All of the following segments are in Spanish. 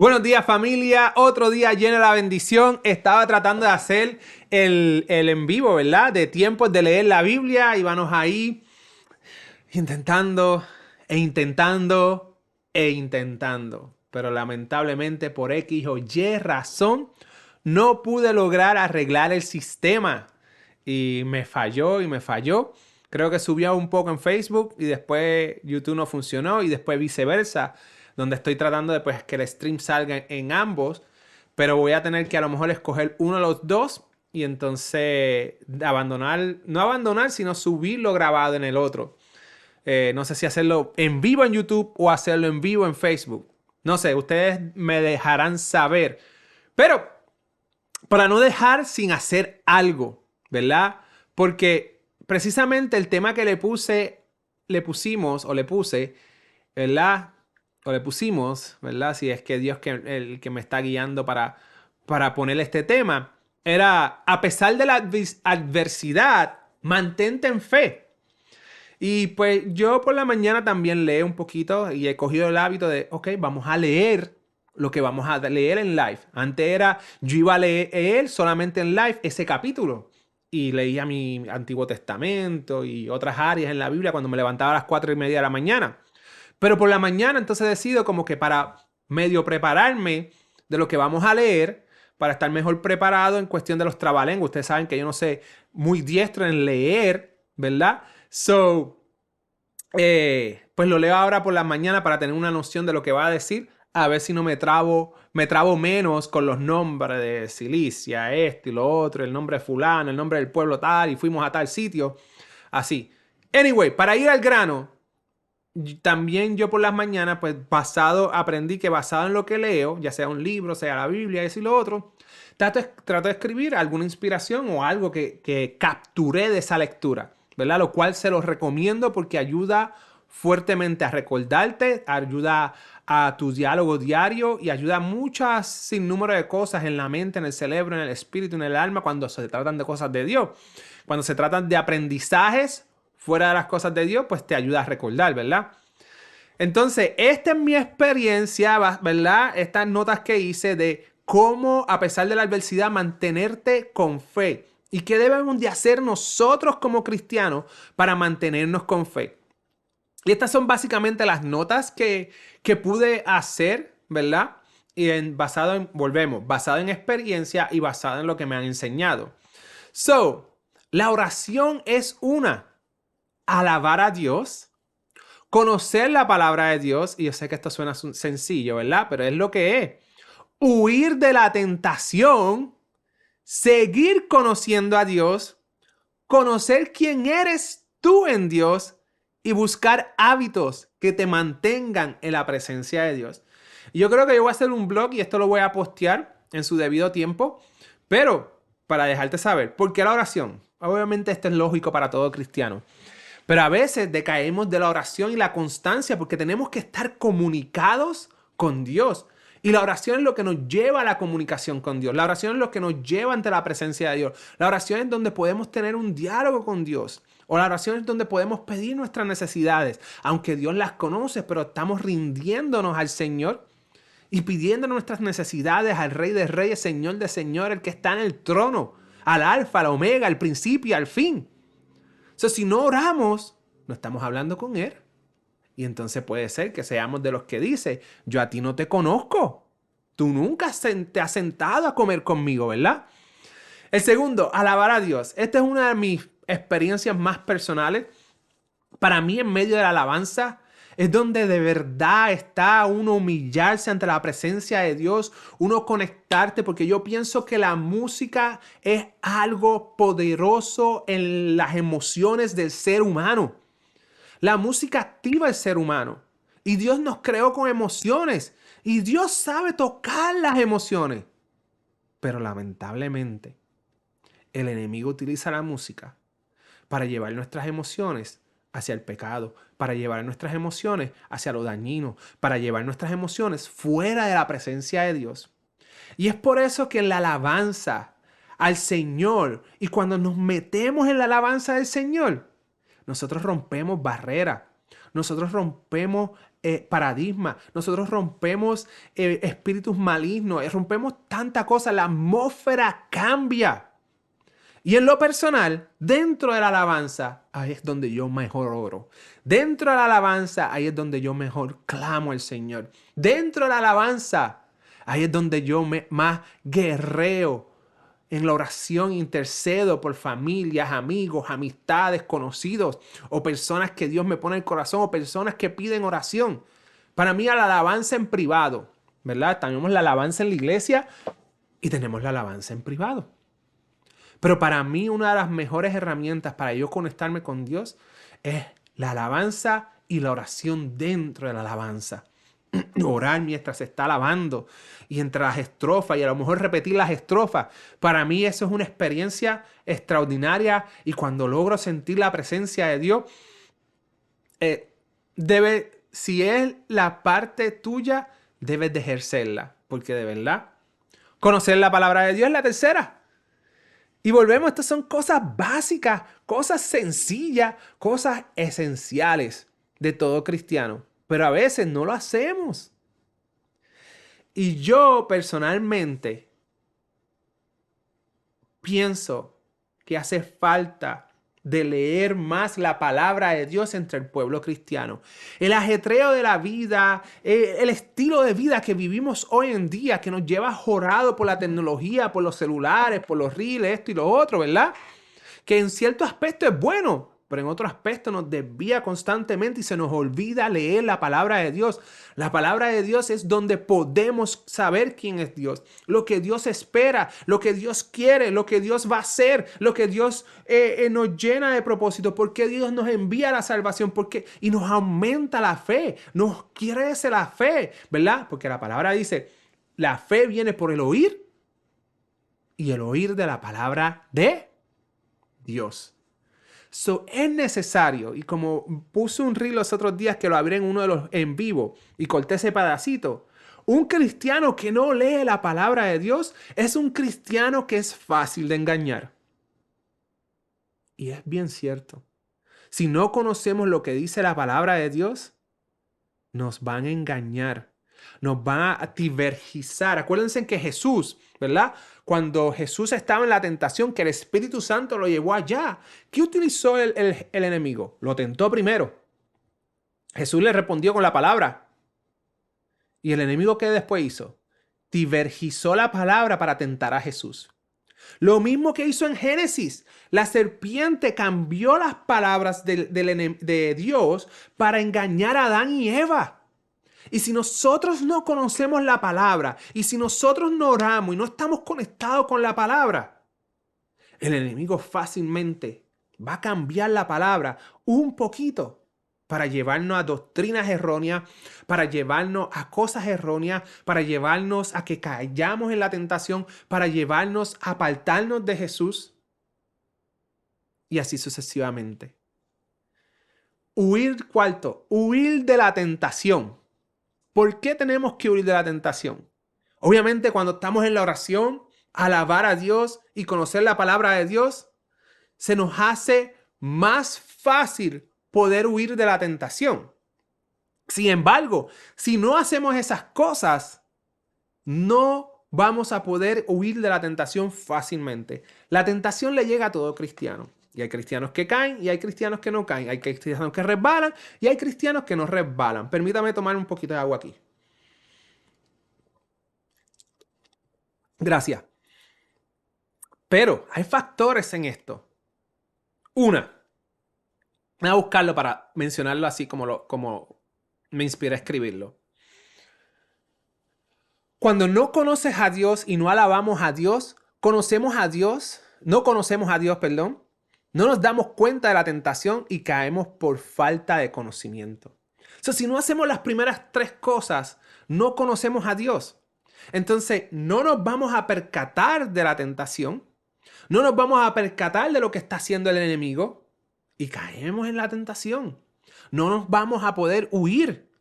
Buenos días, familia. Otro día lleno de la bendición. Estaba tratando de hacer el en vivo, ¿verdad? De tiempos de leer la Biblia. Íbamos ahí intentando e intentando e intentando. Pero lamentablemente por X o Y razón no pude lograr arreglar el sistema. Y me falló y me falló. Creo que subió un poco en Facebook y después YouTube no funcionó y después viceversa, donde estoy tratando de pues, que el stream salga en ambos, pero voy a tener que a lo mejor escoger uno de los dos y entonces abandonar, no abandonar, sino subirlo grabado en el otro. No sé si hacerlo en vivo en YouTube o hacerlo en vivo en Facebook. No sé, ustedes me dejarán saber. Pero para no dejar sin hacer algo, ¿verdad? Porque precisamente el tema que le pusimos o le puse, ¿verdad? O le pusimos, ¿verdad? Si es que Dios que el que me está guiando para poner este tema, era a pesar de la adversidad, mantente en fe. Y pues yo por la mañana también leo un poquito y he cogido el hábito de, ok, vamos a leer lo que vamos a leer en live. Antes era, yo iba a leer solamente en live ese capítulo. Y leía mi Antiguo Testamento y otras áreas en la Biblia cuando me levantaba a las 4:30 de la mañana. Pero por la mañana entonces decido como que para medio prepararme de lo que vamos a leer, para estar mejor preparado en cuestión de los trabalenguas. Ustedes saben que yo no sé muy diestro en leer, ¿verdad? Pues lo leo ahora por la mañana para tener una noción de lo que va a decir. A ver si no me trabo menos con los nombres de Cilicia, esto y lo otro, el nombre de fulano, el nombre del pueblo tal, y fuimos a tal sitio. Así. Anyway, para ir al grano, también yo por las mañanas, pues aprendí que basado en lo que leo, ya sea un libro, sea la Biblia, eso y lo otro, trato de escribir alguna inspiración o algo que capturé de esa lectura, ¿verdad? Lo cual se los recomiendo porque ayuda fuertemente a recordarte, ayuda a tu diálogo diario y ayuda a muchas sinnúmero de cosas en la mente, en el cerebro, en el espíritu, en el alma, cuando se tratan de cosas de Dios. Cuando se tratan de aprendizajes fuera de las cosas de Dios, pues te ayuda a recordar, ¿verdad? Entonces, esta es mi experiencia, ¿verdad? Estas notas que hice de cómo, a pesar de la adversidad, mantenerte con fe. ¿Y qué debemos de hacer nosotros como cristianos para mantenernos con fe? Y estas son básicamente las notas que pude hacer, ¿verdad? Y basado en experiencia y basado en lo que me han enseñado. La oración es alabar a Dios, conocer la palabra de Dios, y yo sé que esto suena sencillo, ¿verdad? Pero es lo que es. Huir de la tentación, seguir conociendo a Dios, conocer quién eres tú en Dios y buscar hábitos que te mantengan en la presencia de Dios. Y yo creo que yo voy a hacer un blog y esto lo voy a postear en su debido tiempo, pero para dejarte saber, ¿por qué la oración? Obviamente esto es lógico para todo cristiano. Pero a veces decaemos de la oración y la constancia porque tenemos que estar comunicados con Dios. Y la oración es lo que nos lleva a la comunicación con Dios. La oración es lo que nos lleva ante la presencia de Dios. La oración es donde podemos tener un diálogo con Dios. O la oración es donde podemos pedir nuestras necesidades. Aunque Dios las conoce, pero estamos rindiéndonos al Señor y pidiendo nuestras necesidades al Rey de Reyes, Señor de Señores, el que está en el trono, al Alfa, al Omega, al principio y al fin. Si no oramos, no estamos hablando con Él. Y entonces puede ser que seamos de los que dice, yo a ti no te conozco. Tú nunca te has sentado a comer conmigo, ¿verdad? El segundo, alabar a Dios. Esta es una de mis experiencias más personales. Para mí, en medio de la alabanza, es donde de verdad está uno humillarse ante la presencia de Dios, uno conectarte, porque yo pienso que la música es algo poderoso en las emociones del ser humano. La música activa al ser humano y Dios nos creó con emociones y Dios sabe tocar las emociones. Pero lamentablemente, el enemigo utiliza la música para llevar nuestras emociones hacia el pecado, para llevar nuestras emociones hacia lo dañino, para llevar nuestras emociones fuera de la presencia de Dios. Y es por eso que en la alabanza al Señor y cuando nos metemos en la alabanza del Señor, nosotros rompemos barreras, nosotros rompemos paradigmas, nosotros rompemos espíritus malignos, rompemos tanta cosa, la atmósfera cambia. Y en lo personal, dentro de la alabanza, ahí es donde yo mejor oro. Dentro de la alabanza, ahí es donde yo mejor clamo al Señor. Dentro de la alabanza, ahí es donde yo más guerreo. En la oración intercedo por familias, amigos, amistades, conocidos o personas que Dios me pone en el corazón o personas que piden oración. Para mí, la alabanza en privado, ¿verdad? Tenemos la alabanza en la iglesia y tenemos la alabanza en privado. Pero para mí una de las mejores herramientas para yo conectarme con Dios es la alabanza y la oración dentro de la alabanza. Orar mientras se está alabando y entre las estrofas y a lo mejor repetir las estrofas. Para mí eso es una experiencia extraordinaria y cuando logro sentir la presencia de Dios, si es la parte tuya, debes de ejercerla. Porque de verdad, conocer la palabra de Dios es la tercera. Y volvemos, estas son cosas básicas, cosas sencillas, cosas esenciales de todo cristiano. Pero a veces no lo hacemos. Y yo personalmente pienso que hace falta de leer más la palabra de Dios entre el pueblo cristiano. El ajetreo de la vida, el estilo de vida que vivimos hoy en día, que nos lleva jorado por la tecnología, por los celulares, por los reels, esto y lo otro, ¿verdad? Que en cierto aspecto es bueno, pero en otro aspecto nos desvía constantemente y se nos olvida leer la palabra de Dios. La palabra de Dios es donde podemos saber quién es Dios, lo que Dios espera, lo que Dios quiere, lo que Dios va a hacer, lo que Dios nos llena de propósito, porque Dios nos envía la salvación, y nos aumenta la fe, nos crece la fe, ¿verdad? Porque la palabra dice, la fe viene por el oír y el oír de la palabra de Dios. Es necesario, y como puse un reel los otros días que lo abrí en uno de los en vivo y corté ese pedacito, un cristiano que no lee la palabra de Dios es un cristiano que es fácil de engañar. Y es bien cierto. Si no conocemos lo que dice la palabra de Dios, nos van a engañar, nos van a divergizar. Acuérdense que Jesús, ¿verdad? Cuando Jesús estaba en la tentación, que el Espíritu Santo lo llevó allá, ¿qué utilizó el enemigo? Lo tentó primero. Jesús le respondió con la palabra. ¿Y el enemigo qué después hizo? Divergizó la palabra para tentar a Jesús. Lo mismo que hizo en Génesis. La serpiente cambió las palabras de Dios para engañar a Adán y Eva. Y si nosotros no conocemos la palabra, y si nosotros no oramos y no estamos conectados con la palabra, el enemigo fácilmente va a cambiar la palabra un poquito para llevarnos a doctrinas erróneas, para llevarnos a cosas erróneas, para llevarnos a que cayamos en la tentación, para llevarnos a apartarnos de Jesús y así sucesivamente. Huir de la tentación. ¿Por qué tenemos que huir de la tentación? Obviamente cuando estamos en la oración, alabar a Dios y conocer la palabra de Dios, se nos hace más fácil poder huir de la tentación. Sin embargo, si no hacemos esas cosas, no vamos a poder huir de la tentación fácilmente. La tentación le llega a todo cristiano. Y hay cristianos que caen y hay cristianos que no caen. Hay cristianos que resbalan y hay cristianos que no resbalan. Permítame tomar un poquito de agua aquí. Gracias. Pero hay factores en esto. Una, voy a buscarlo para mencionarlo así como me inspira a escribirlo. Cuando no conoces a Dios y no alabamos a Dios, no conocemos a Dios, perdón, no nos damos cuenta de la tentación y caemos por falta de conocimiento. Si no hacemos las primeras tres cosas, no conocemos a Dios. Entonces, no nos vamos a percatar de la tentación, no nos vamos a percatar de lo que está haciendo el enemigo y caemos en la tentación. No nos vamos a poder huir.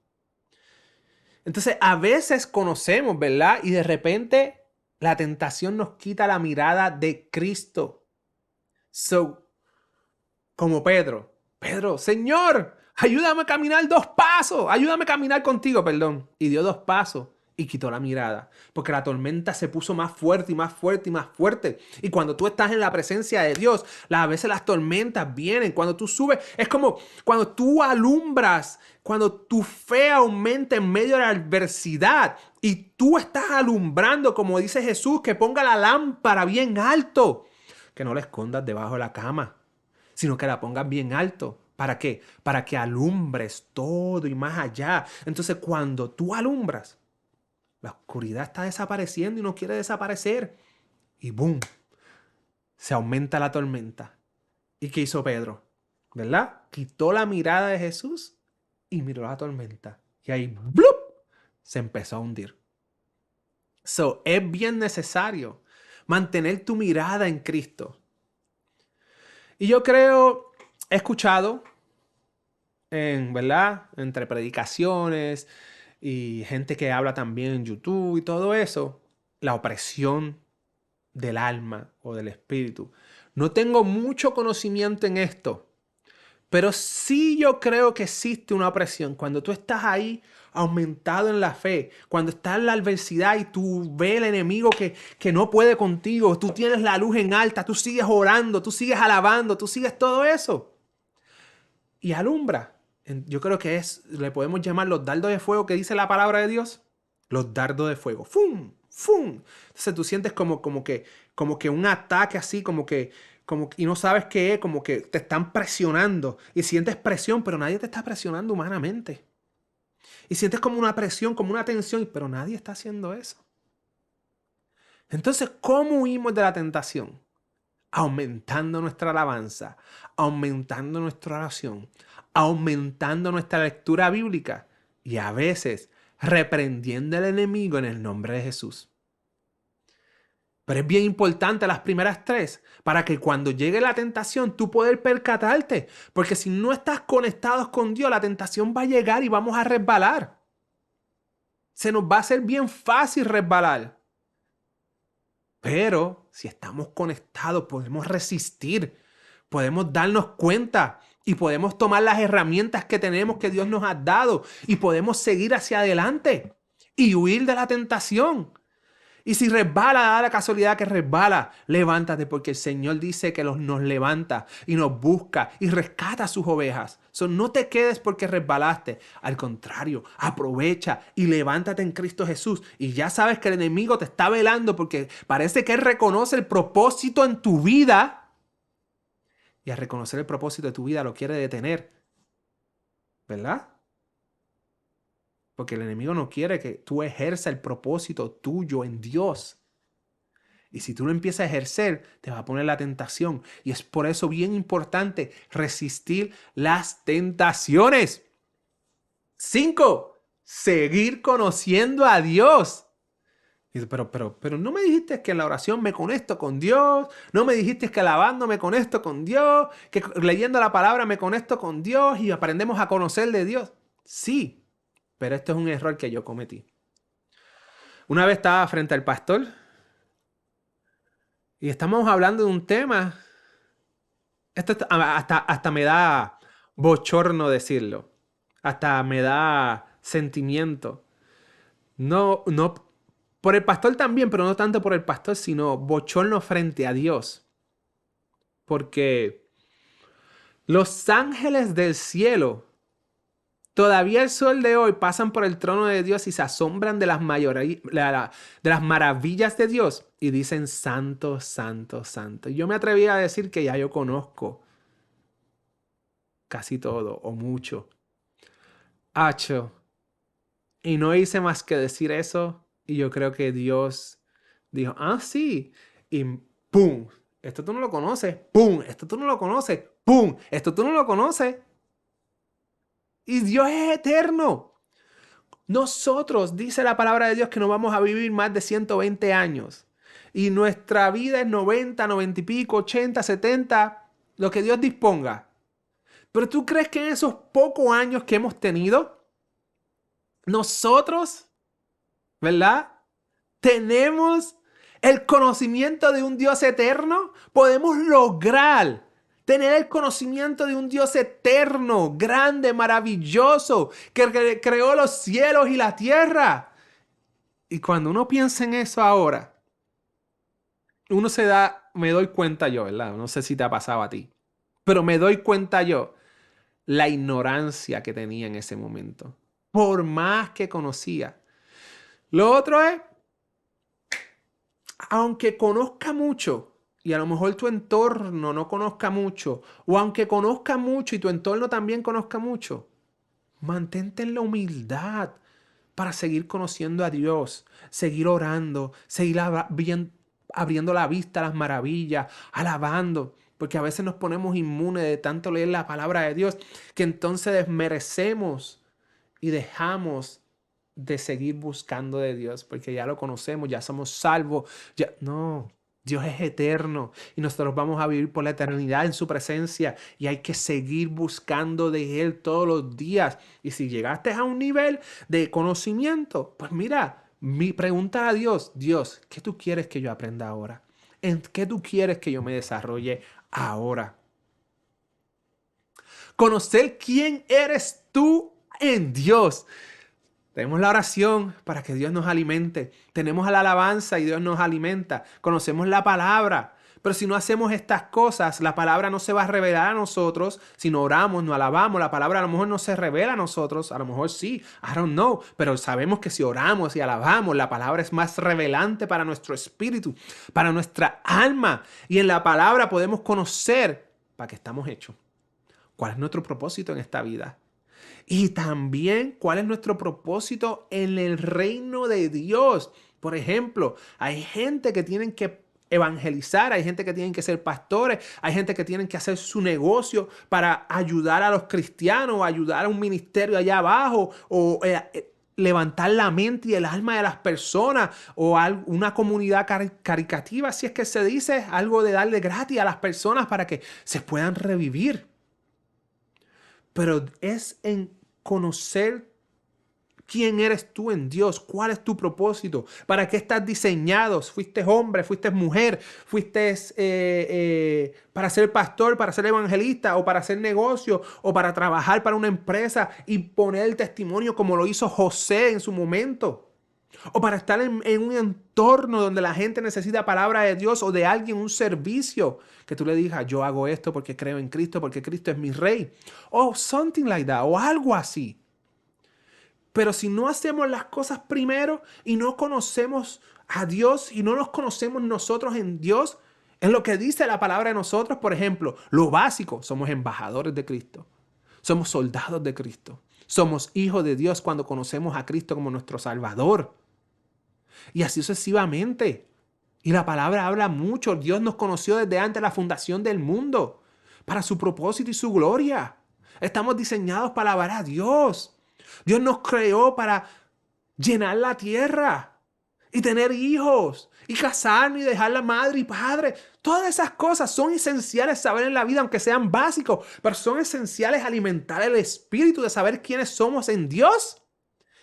Entonces, a veces conocemos, ¿verdad? Y de repente la tentación nos quita la mirada de Cristo. Como Pedro, Señor, Ayúdame a caminar 2 pasos. Ayúdame a caminar contigo, perdón. Y dio 2 pasos y quitó la mirada. Porque la tormenta se puso más fuerte y más fuerte y más fuerte. Y cuando tú estás en la presencia de Dios, a veces las tormentas vienen. Cuando tú subes, es como cuando tú alumbras, cuando tu fe aumenta en medio de la adversidad. Y tú estás alumbrando, como dice Jesús, que ponga la lámpara bien alto. Que no la escondas debajo de la cama, sino que la pongas bien alto. ¿Para qué? Para que alumbres todo y más allá. Entonces, cuando tú alumbras, la oscuridad está desapareciendo y no quiere desaparecer. Y ¡boom! Se aumenta la tormenta. ¿Y qué hizo Pedro? ¿Verdad? Quitó la mirada de Jesús y miró la tormenta. Y ahí, ¡blup! Se empezó a hundir. So, es bien necesario mantener tu mirada en Cristo. Y yo creo, he escuchado, ¿verdad? Entre predicaciones y gente que habla también en YouTube y todo eso, la opresión del alma o del espíritu. No tengo mucho conocimiento en esto, pero sí yo creo que existe una opresión. Cuando tú estás ahí aumentado en la fe, cuando estás en la adversidad y tú ves el enemigo que no puede contigo, tú tienes la luz en alta, tú sigues orando, tú sigues alabando, tú sigues todo eso y alumbra. Yo creo que le podemos llamar los dardos de fuego que dice la palabra de Dios. Los dardos de fuego. ¡Fum! ¡Fum! Entonces tú sientes como que un ataque así, y no sabes qué es, como que te están presionando. Y sientes presión, pero nadie te está presionando humanamente. Y sientes como una presión, como una tensión, pero nadie está haciendo eso. Entonces, ¿cómo huimos de la tentación? Aumentando nuestra alabanza, aumentando nuestra oración, aumentando nuestra lectura bíblica y a veces reprendiendo al enemigo en el nombre de Jesús. Pero es bien importante las primeras 3 para que cuando llegue la tentación tú puedas percatarte. Porque si no estás conectados con Dios, la tentación va a llegar y vamos a resbalar. Se nos va a hacer bien fácil resbalar. Pero si estamos conectados podemos resistir, podemos darnos cuenta y podemos tomar las herramientas que tenemos que Dios nos ha dado y podemos seguir hacia adelante y huir de la tentación. Y si resbala, da la casualidad que resbala, levántate porque el Señor dice que nos levanta y nos busca y rescata a sus ovejas. No te quedes porque resbalaste. Al contrario, aprovecha y levántate en Cristo Jesús. Y ya sabes que el enemigo te está velando porque parece que él reconoce el propósito en tu vida. Y al reconocer el propósito de tu vida lo quiere detener. ¿Verdad? Porque el enemigo no quiere que tú ejerzas el propósito tuyo en Dios. Y si tú lo empiezas a ejercer, te va a poner la tentación. Y es por eso bien importante resistir las tentaciones. 5. Seguir conociendo a Dios. Pero no me dijiste que en la oración me conecto con Dios. No me dijiste que alabando me conecto con Dios. Que leyendo la palabra me conecto con Dios y aprendemos a conocer de Dios. Sí. Pero esto es un error que yo cometí. Una vez estaba frente al pastor y estamos hablando de un tema. Esto hasta me da bochorno decirlo. Hasta me da sentimiento. No por el pastor también, pero no tanto por el pastor, sino bochorno frente a Dios. Porque los ángeles del cielo todavía el sol de hoy pasan por el trono de Dios y se asombran de las maravillas de Dios y dicen santo, santo, santo. Y yo me atreví a decir que ya yo conozco casi todo o mucho. Hacho. Y no hice más que decir eso y yo creo que Dios dijo, sí. Y ¡pum! Esto tú no lo conoces. ¡Pum! Esto tú no lo conoces. ¡Pum! Esto tú no lo conoces. Y Dios es eterno. Nosotros, dice la palabra de Dios, que no vamos a vivir más de 120 años. Y nuestra vida es 90, 90 y pico, 80, 70, lo que Dios disponga. Pero ¿tú crees que en esos pocos años que hemos tenido, nosotros, ¿verdad? Tenemos el conocimiento de un Dios eterno? Podemos lograr Tener el conocimiento de un Dios eterno, grande, maravilloso, que creó los cielos y la tierra. Y cuando uno piensa en eso ahora, me doy cuenta yo, ¿verdad? No sé si te ha pasado a ti, pero me doy cuenta yo la ignorancia que tenía en ese momento, por más que conocía. Lo otro es, aunque conozca mucho, y a lo mejor tu entorno no conozca mucho, o aunque conozca mucho y tu entorno también conozca mucho, mantente en la humildad para seguir conociendo a Dios, seguir orando, seguir abriendo la vista a las maravillas, alabando, porque a veces nos ponemos inmunes de tanto leer la palabra de Dios que entonces desmerecemos y dejamos de seguir buscando de Dios, porque ya lo conocemos, ya somos salvos, ya no. Dios es eterno y nosotros vamos a vivir por la eternidad en su presencia y hay que seguir buscando de Él todos los días. Y si llegaste a un nivel de conocimiento, pues mira, pregunta a Dios, Dios, ¿qué tú quieres que yo aprenda ahora? ¿En qué tú quieres que yo me desarrolle ahora? Conocer quién eres tú en Dios. Tenemos la oración para que Dios nos alimente. Tenemos la alabanza y Dios nos alimenta. Conocemos la palabra. Pero si no hacemos estas cosas, la palabra no se va a revelar a nosotros. Si no oramos, no alabamos, la palabra a lo mejor no se revela a nosotros. A lo mejor sí, I don't know. Pero sabemos que si oramos y alabamos, la palabra es más revelante para nuestro espíritu, para nuestra alma. Y en la palabra podemos conocer para qué estamos hechos. ¿Cuál es nuestro propósito en esta vida? Y también cuál es nuestro propósito en el reino de Dios. Por ejemplo, hay gente que tienen que evangelizar, hay gente que tienen que ser pastores, hay gente que tienen que hacer su negocio para ayudar a los cristianos, ayudar a un ministerio allá abajo, o levantar la mente y el alma de las personas, o una comunidad caricativa, si es que se dice, algo de darle gratis a las personas para que se puedan revivir. Pero es en conocer quién eres tú en Dios, cuál es tu propósito, para qué estás diseñado. Fuiste hombre, fuiste mujer, fuiste para ser pastor, para ser evangelista, o para hacer negocio, o para trabajar para una empresa y poner el testimonio como lo hizo José en su momento. O para estar en un entorno donde la gente necesita palabra de Dios o de alguien, un servicio, que tú le digas, yo hago esto porque creo en Cristo, porque Cristo es mi rey. O something like that, o algo así. Pero si no hacemos las cosas primero y no conocemos a Dios y no nos conocemos nosotros en Dios, en lo que dice la palabra de nosotros, por ejemplo, lo básico, somos embajadores de Cristo. Somos soldados de Cristo. Somos hijos de Dios cuando conocemos a Cristo como nuestro Salvador. Y así sucesivamente. Y la palabra habla mucho. Dios nos conoció desde antes de la fundación del mundo para su propósito y su gloria. Estamos diseñados para alabar a Dios. Dios nos creó para llenar la tierra y tener hijos y casarnos y dejar la madre y padre. Todas esas cosas son esenciales saber en la vida, aunque sean básicos, pero son esenciales alimentar el espíritu de saber quiénes somos en Dios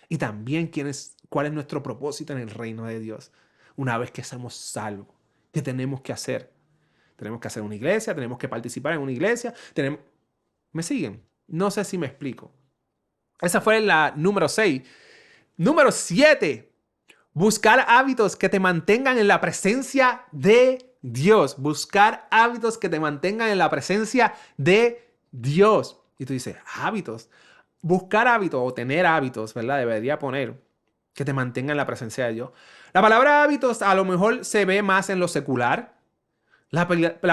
y también cuál es nuestro propósito en el reino de Dios. Una vez que somos salvos, ¿qué tenemos que hacer? Tenemos que hacer una iglesia, tenemos que participar en una iglesia. ¿Me siguen? No sé si me explico. Esa fue la número 6. Número 7. Buscar hábitos que te mantengan en la presencia de Dios. Buscar hábitos que te mantengan en la presencia de Dios. Y tú dices, hábitos. Buscar hábitos o tener hábitos, ¿verdad? Debería poner que te mantengan en la presencia de Dios. La palabra hábitos a lo mejor se ve más en lo secular. La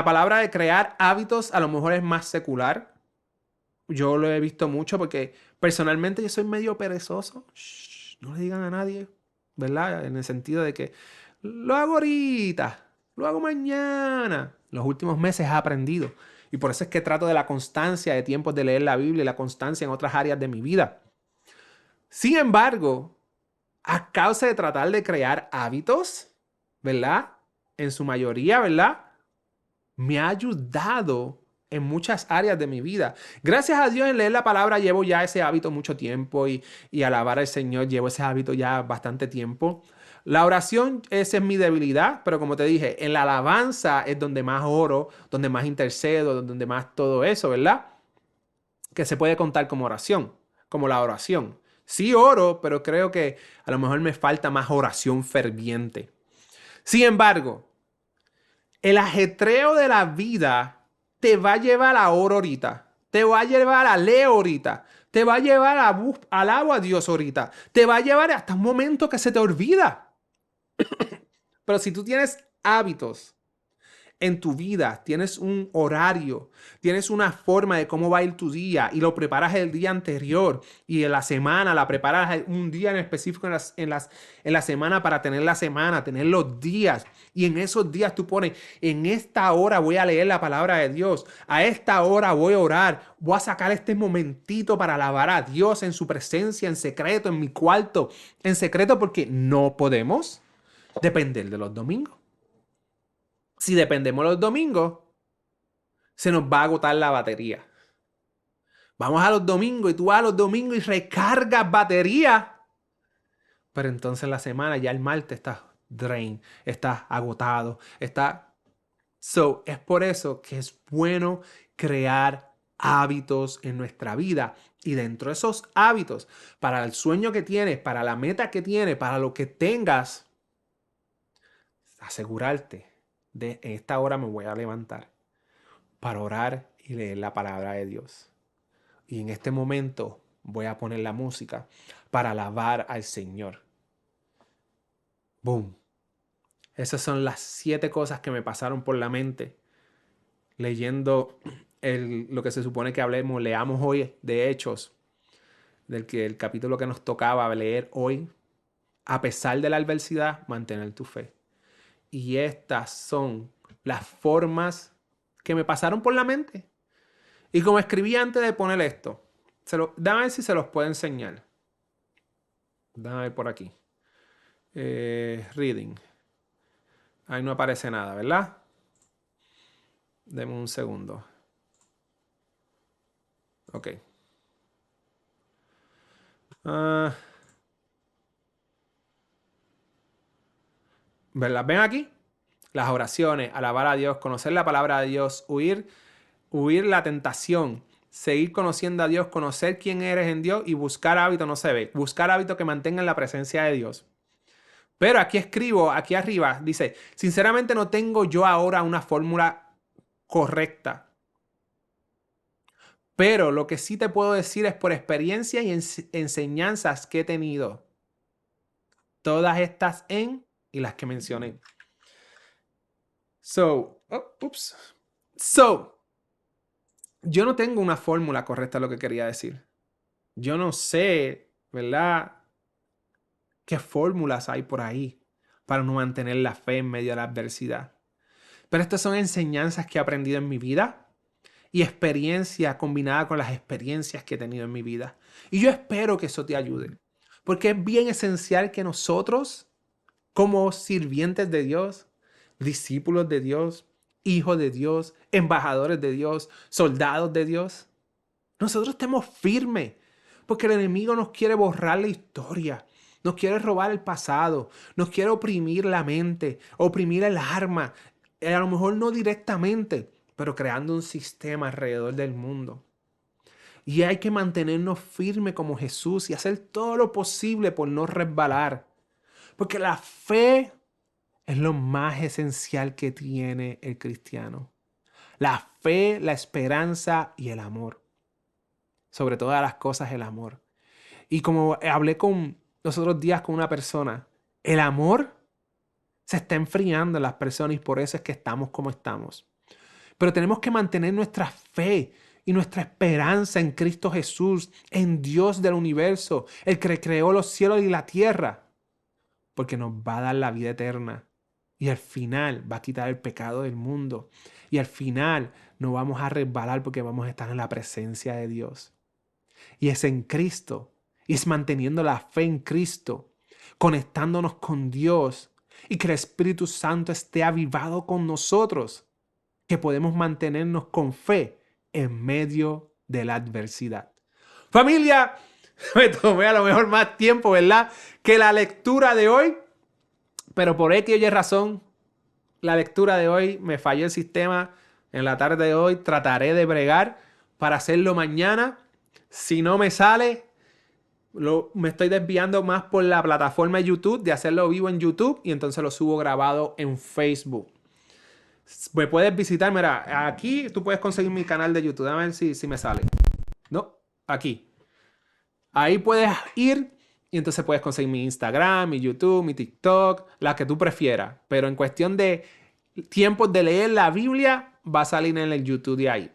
palabra de crear hábitos a lo mejor es más secular. Yo lo he visto mucho porque personalmente yo soy medio perezoso. No le digan a nadie, ¿verdad? En el sentido de que lo hago ahorita, lo hago mañana. Los últimos meses he aprendido. Y por eso es que trato de la constancia de tiempos de leer la Biblia y la constancia en otras áreas de mi vida. Sin embargo, a causa de tratar de crear hábitos, ¿verdad? En su mayoría, ¿verdad? Me ha ayudado en muchas áreas de mi vida. Gracias a Dios en leer la palabra llevo ya ese hábito mucho tiempo y alabar al Señor llevo ese hábito ya bastante tiempo. La oración, esa es mi debilidad, pero como te dije, en la alabanza es donde más oro, donde más intercedo, donde más todo eso, ¿verdad? Que se puede contar como oración, como la oración. Sí oro, pero creo que a lo mejor me falta más oración ferviente. Sin embargo, el ajetreo de la vida te va a llevar a oro ahorita, te va a llevar a leo ahorita, te va a llevar a alabo a Dios ahorita, te va a llevar hasta un momento que se te olvida. Pero si tú tienes hábitos en tu vida, tienes un horario, tienes una forma de cómo va a ir tu día y lo preparas el día anterior y en la semana la preparas un día en específico en la semana para tener la semana, tener los días y en esos días tú pones, en esta hora voy a leer la palabra de Dios, a esta hora voy a orar, voy a sacar este momentito para alabar a Dios en su presencia, en secreto, en mi cuarto, en secreto porque no podemos depender de los domingos. Si dependemos los domingos, se nos va a agotar la batería. Vamos a los domingos y tú vas a los domingos y recargas batería. Pero entonces la semana, ya el martes estás drain, estás agotado, está. So, es por eso que es bueno crear hábitos en nuestra vida. Y dentro de esos hábitos, para el sueño que tienes, para la meta que tienes, para lo que tengas, asegurarte de en esta hora me voy a levantar para orar y leer la palabra de Dios. Y en este momento voy a poner la música para alabar al Señor. Boom. Esas son las 7 cosas que me pasaron por la mente leyendo lo que se supone que leamos hoy de Hechos, el capítulo que nos tocaba leer hoy. A pesar de la adversidad, mantener tu fe. Y estas son las formas que me pasaron por la mente. Y como escribí antes de poner esto, déjame ver si se los puedo enseñar. Déjame ver por aquí. Reading. Ahí no aparece nada, ¿verdad? Deme un segundo. Ok. ¿Verdad? ¿Ven aquí? Las oraciones, alabar a Dios, conocer la palabra de Dios, huir la tentación, seguir conociendo a Dios, conocer quién eres en Dios y buscar hábitos, no se ve. Buscar hábitos que mantengan la presencia de Dios. Pero aquí escribo, aquí arriba, dice, sinceramente no tengo yo ahora una fórmula correcta. Pero lo que sí te puedo decir es por experiencia y enseñanzas que he tenido. Todas estas y las que mencioné. So, yo no tengo una fórmula correcta de lo que quería decir. Yo no sé, ¿verdad? ¿Qué fórmulas hay por ahí para no mantener la fe en medio de la adversidad? Pero estas son enseñanzas que he aprendido en mi vida y experiencia combinada con las experiencias que he tenido en mi vida. Y yo espero que eso te ayude. Porque es bien esencial que nosotros, como sirvientes de Dios, discípulos de Dios, hijos de Dios, embajadores de Dios, soldados de Dios, nosotros estemos firmes. Porque el enemigo nos quiere borrar la historia. Nos quiere robar el pasado. Nos quiere oprimir la mente. Oprimir el alma. A lo mejor no directamente, pero creando un sistema alrededor del mundo. Y hay que mantenernos firmes como Jesús y hacer todo lo posible por no resbalar. Porque la fe es lo más esencial que tiene el cristiano. La fe, la esperanza y el amor. Sobre todas las cosas, el amor. Y como hablé los otros días con una persona, el amor se está enfriando en las personas y por eso es que estamos como estamos. Pero tenemos que mantener nuestra fe y nuestra esperanza en Cristo Jesús, en Dios del universo, el que creó los cielos y la tierra, porque nos va a dar la vida eterna. Y al final va a quitar el pecado del mundo. Y al final no vamos a resbalar porque vamos a estar en la presencia de Dios. Y es en Cristo. Y es manteniendo la fe en Cristo, conectándonos con Dios y que el Espíritu Santo esté avivado con nosotros, que podemos mantenernos con fe en medio de la adversidad. Familia, me tomé a lo mejor más tiempo, ¿verdad? Que la lectura de hoy, Pero por X o Y razón, la lectura de hoy me falló el sistema. En la tarde de hoy trataré de bregar para hacerlo mañana. Si no me sale, me estoy desviando más por la plataforma de YouTube, de hacerlo vivo en YouTube y entonces lo subo grabado en Facebook. Me puedes visitar, mira, aquí tú puedes conseguir mi canal de YouTube. A ver si me sale. No, aquí. Ahí puedes ir y entonces puedes conseguir mi Instagram, mi YouTube, mi TikTok, la que tú prefieras. Pero en cuestión de tiempos de leer la Biblia, va a salir en el YouTube de ahí.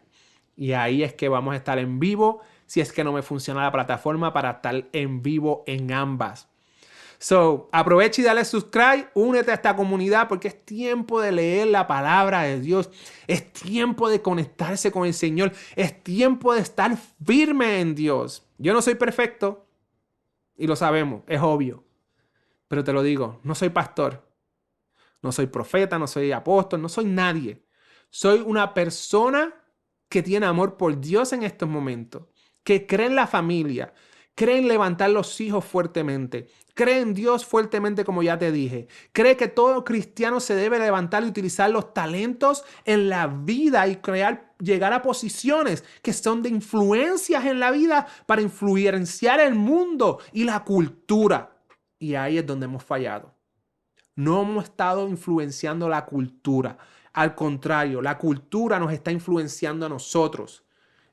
Y ahí es que vamos a estar en vivo, si es que no me funciona la plataforma, para estar en vivo en ambas. So, aprovecha y dale subscribe, únete a esta comunidad porque es tiempo de leer la palabra de Dios, es tiempo de conectarse con el Señor, es tiempo de estar firme en Dios. Yo no soy perfecto y lo sabemos, es obvio, pero te lo digo, no soy pastor, no soy profeta, no soy apóstol, no soy nadie. Soy una persona que tiene amor por Dios en estos momentos, que cree en la familia, cree en levantar los hijos fuertemente, cree en Dios fuertemente, como ya te dije, cree que todo cristiano se debe levantar y utilizar los talentos en la vida y llegar a posiciones que son de influencias en la vida para influenciar el mundo y la cultura. Y ahí es donde hemos fallado. No hemos estado influenciando la cultura. Al contrario, la cultura nos está influenciando a nosotros.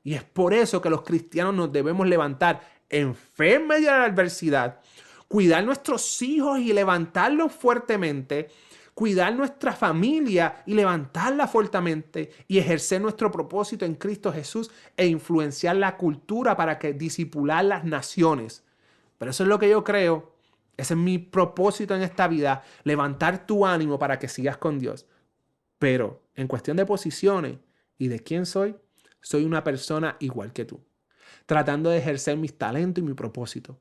Y es por eso que los cristianos nos debemos levantar en fe en medio de la adversidad, cuidar nuestros hijos y levantarlos fuertemente, cuidar nuestra familia y levantarla fuertemente y ejercer nuestro propósito en Cristo Jesús e influenciar la cultura para que disipular las naciones. Pero eso es lo que yo creo. Ese es mi propósito en esta vida, levantar tu ánimo para que sigas con Dios. Pero en cuestión de posiciones y de quién soy una persona igual que tú, tratando de ejercer mis talentos y mi propósito,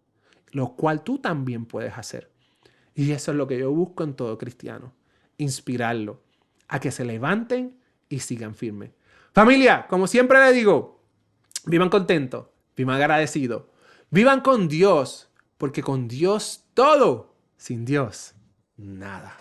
lo cual tú también puedes hacer. Y eso es lo que yo busco en todo cristiano, inspirarlo a que se levanten y sigan firmes. Familia, como siempre le digo, vivan contentos, vivan agradecidos, vivan con Dios, porque con Dios todo, sin Dios nada.